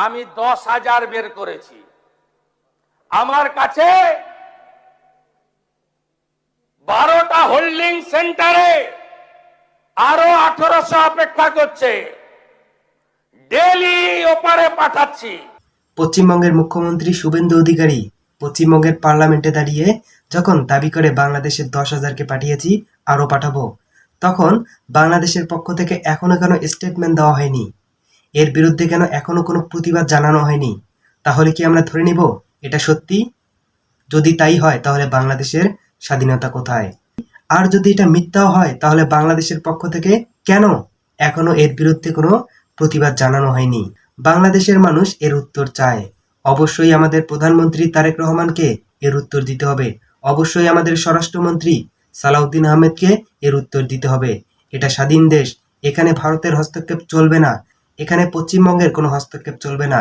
আমি 10,000 বের করেছি। আমার কাছে 12টা হোল্ডিং সেন্টারে আরো 1800 অপেক্ষা করছে। ডেলি ওপারে পাঠাচ্ছি। পশ্চিমবঙ্গের মুখ্যমন্ত্রী শুভেন্দু অধিকারী পশ্চিমবঙ্গের পার্লামেন্টে দাঁড়িয়ে যখন দাবি করে বাংলাদেশের 10,000কে পাঠিয়েছি, আরো পাঠাবো, তখন বাংলাদেশের পক্ষ থেকে এখনো কেন স্টেটমেন্ট দেওয়া হয়নি? এর বিরুদ্ধে কেন এখনো কোনো প্রতিবাদ জানানো হয়নি? তাহলে কি আমরা ধরে নিব এটা সত্যি? যদি তাই হয় তাহলে বাংলাদেশের স্বাধীনতা কোথায়? আর যদি এটা মিথ্যাও হয় তাহলে বাংলাদেশের পক্ষ থেকে কেন এখনো এর বিরুদ্ধে কোনো প্রতিবাদ জানানো হয়নি? বাংলাদেশের মানুষ এর উত্তর চায়। অবশ্যই আমাদের প্রধানমন্ত্রী তারেক রহমানকে এর উত্তর দিতে হবে। অবশ্যই আমাদের স্বরাষ্ট্রমন্ত্রী সালাউদ্দিন আহমেদকে এর উত্তর দিতে হবে। এটা স্বাধীন দেশ, এখানে ভারতের হস্তক্ষেপ চলবে না, এখানে পশ্চিমবঙ্গের কোনো হস্তক্ষেপ চলবে না।